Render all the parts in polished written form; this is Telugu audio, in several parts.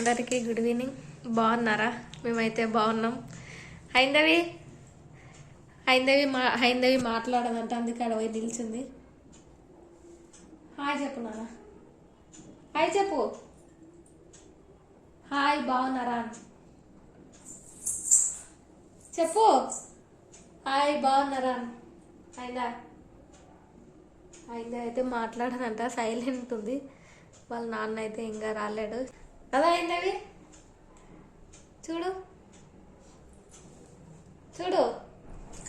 అందరికీ గుడ్ ఈవినింగ్. బాగున్నారా? మేమైతే బాగున్నాం. హైందవి మాట్లాడదంట, అందుకే అక్కడ పోయి నిలిచింది. హాయ్ చెప్పు నాన్న, హాయ్ చెప్పు. హాయ్ బాగున్నారా చెప్పు. హాయ్ బాగున్నారా. హైందా అయితే మాట్లాడదంట, సైలెంట్ ఉంది. వాళ్ళ నాన్న అయితే ఇంకా రాలేడు కదా. హైందవి చూడు చూడు,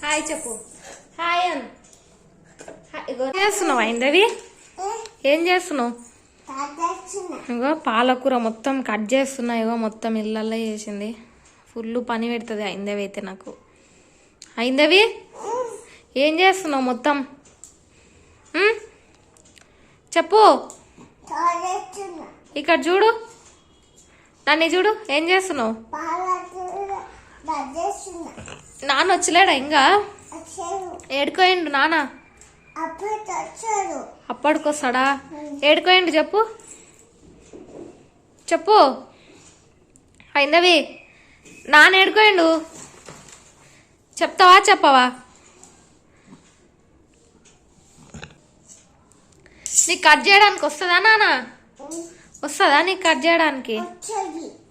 హాయ్ చెప్పు. హాయ్ అని చేస్తున్నావు హైందవి? ఏం చేస్తున్నావు? ఇగో పాలకూర మొత్తం కట్ చేస్తున్నా. ఇగో మొత్తం ఇళ్ళల్లో చేసింది. ఫుల్ పని పెడుతుంది హైందవి అయితే నాకు. హైందవి ఏం చేస్తున్నావు మొత్తం? చెప్పు. ఇక్కడ చూడు, నన్ను చూడు, ఏం చేస్తున్నావు? నాన్న వచ్చలేడా ఇంకా? ఏడుకోయిండు నాన్న? అప్పటికొస్తాడా? ఏడుకోయిండు చెప్పు చెప్పు. హైందవి నాన్న ఏడుకోయిండు చెప్తావా చెప్పవా? నీకు కట్ చేయడానికి వస్తుందా నాన్న? వస్తుందా నీకు కట్ చేయడానికి?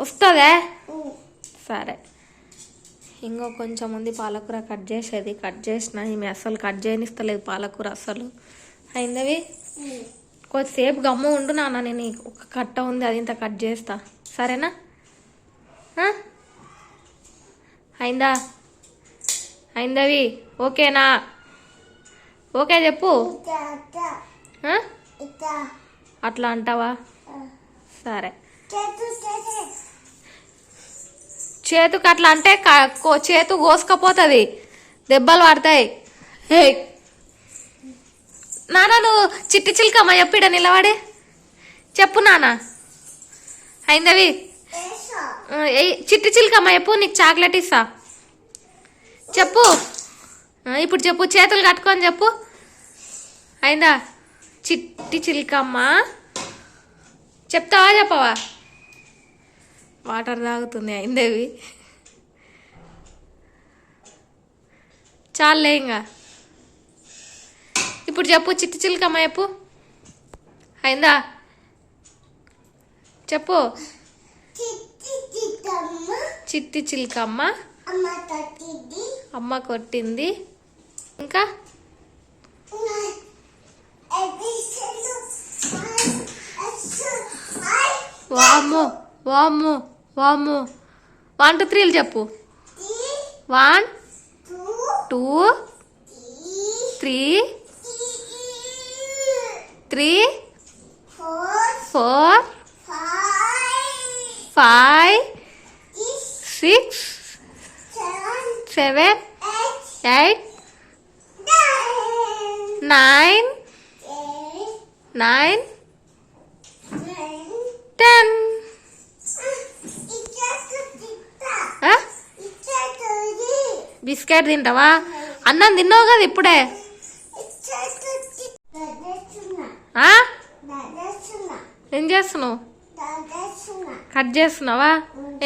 వస్తుందా? సరే. ఇంకో కొంచెం ఉంది పాలకూర కట్ చేసేది. కట్ చేసిన ఈమె అస్సలు కట్ చేయనిస్తలేదు పాలకూర అస్సలు. హైందవి కొద్దిసేపు గమ్ము ఉండు నాన్న, నేను ఒక కట్ట ఉంది అది ఇంత కట్ చేస్తా, సరేనా? హైందవి ఓకేనా? ఓకే చెప్పు. అట్లా అంటావా? సరే. చేతుకు అట్లా అంటే చేతు కోసుకపోతుంది, దెబ్బలు పడతాయి. నాన్న నువ్వు చిట్టి చిల్కమ్మ చెప్పిడ నిలబడి చెప్పు నాన్న. హైందవి చిట్టి చిల్కమ్మ చెప్పు, నీకు చాక్లెట్ ఇస్తా చెప్పు. ఇప్పుడు చెప్పు, చేతులు కట్టుకొని చెప్పు. అయిందా? చిట్టి చిల్కమ్మ చెప్తావా చెప్పవా? వాటర్ తాగుతుంది అయిందేవి. చాలే ఇంకా. ఇప్పుడు చెప్పు, చిట్టి చిల్కమ్మ చెప్పు. అయిందా చెప్పు. చిట్టి చిల్కమ్మ అమ్మ కొట్టింది. ఇంకా వామ్మో వామ్మో వామ్మో. 1 2 3 చెప్పు. 1 2 3 3 4 5 6 7 8 9 10. బిస్కెట్ తింటావా? అన్నం తిన్నావు కదా ఇప్పుడే. ఏం చేస్తున్నావు? కట్ చేస్తున్నావా?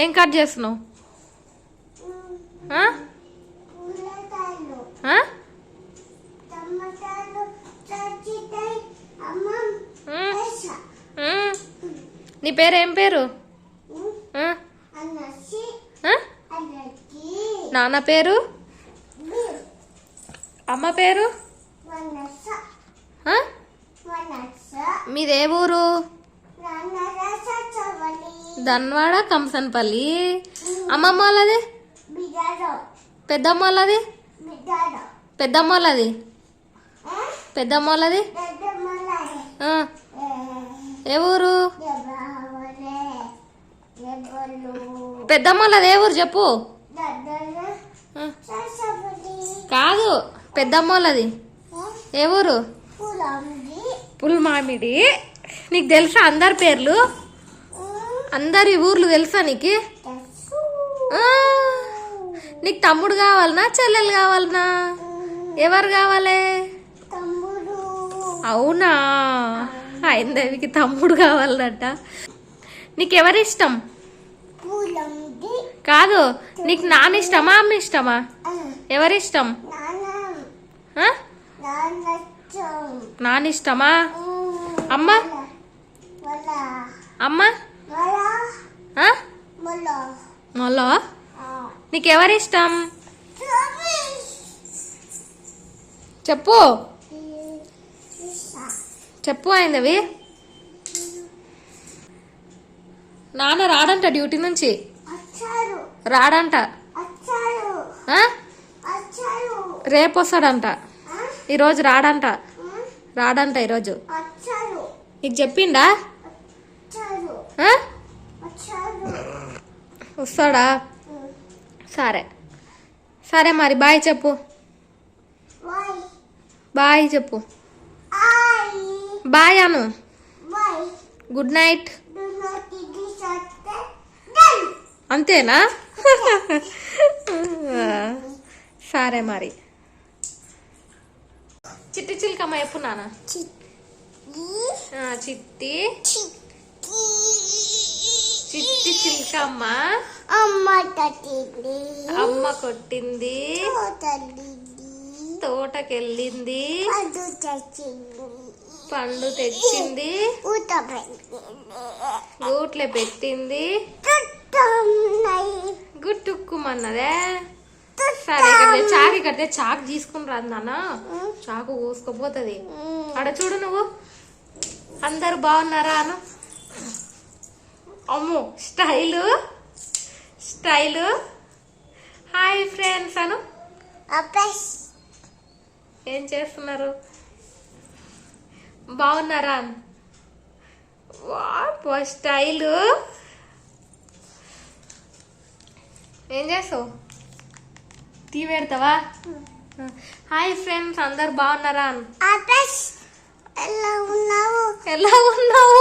ఏం కట్ చేస్తున్నావు? నీ పేరు ఏం పేరు? నాన్న పేరు? అమ్మ పేరు? మీదే ఊరు? ధన్వాడ కంసన్పల్లి. అమ్మమ్మ వాళ్ళది? పెద్దమ్మ వాళ్ళది? పెద్దమ్మ వాళ్ళది? పెద్దమ్మ వాళ్ళది ఏ ఊరు? పెద్దమ్మ వాళ్ళది ఏ ఊరు చెప్పు. కాదు, పెద్దమ్మ వాళ్ళది ఏ ఊరు? పుల్మామిడి. నీకు తెలుసా అందరి పేర్లు? అందరి ఊర్లు తెలుసా నీకు? నీకు తమ్ముడు కావాలనా చెల్లెలు కావాలనా? ఎవరు కావాలి? అవునా? హైందవికి తమ్ముడు కావాలన్నట. నీకెవరిష్టం? కాదు, నీకు నాన్న ఇష్టమా అమ్మ ఇష్టమా? ఎవరిష్టం? ఆ? నాన్న ఇష్టమా? అమ్మ అమ్మ ఆ? మొల్లో నీకెవరిష్టం చెప్పు చెప్పు అయిందవి. నాన్న రాడంట డ్యూటీ నుంచి, రాడంట. ఆ? రేపు వస్తాడంట, ఈరోజు రాడంట. రాడంట ఈరోజు. నీకు చెప్పిండా? ఆ? వస్తాడా? సరే సరే మరి బాయ్ చెప్పు. బాయ్ చెప్పు. బాయ్ అను. Good night. అంతేనా? సరే మరి. చిట్టి చిలకమ్మ ఎప్పుడు నాన్న? చిట్టి చిట్టి చిలకమ్మ అమ్మ కొట్టింది, తోటకెళ్ళింది, పండు తెచ్చింది, గూట్లో పెట్టింది, గుట్టుక్కుమన్నదే. సరే చాకు కడితే చాకు తీసుకుని రాదు నాన్న, చాకు కోసుకుపోతుంది. అక్కడ చూడు నువ్వు. అందరు బాగున్నారా అను. అమ్మో స్టైలు స్టైలు. హాయ్ ఫ్రెండ్స్ అను. ఏం చేస్తున్నారు? బాగున్నారా? వా స్టైలు. ఏం చేస్తావు? టీ పెడతావా? హాయ్ ఫ్రెండ్స్ అందరు బాగున్నారా? ఎలా ఉన్నావు?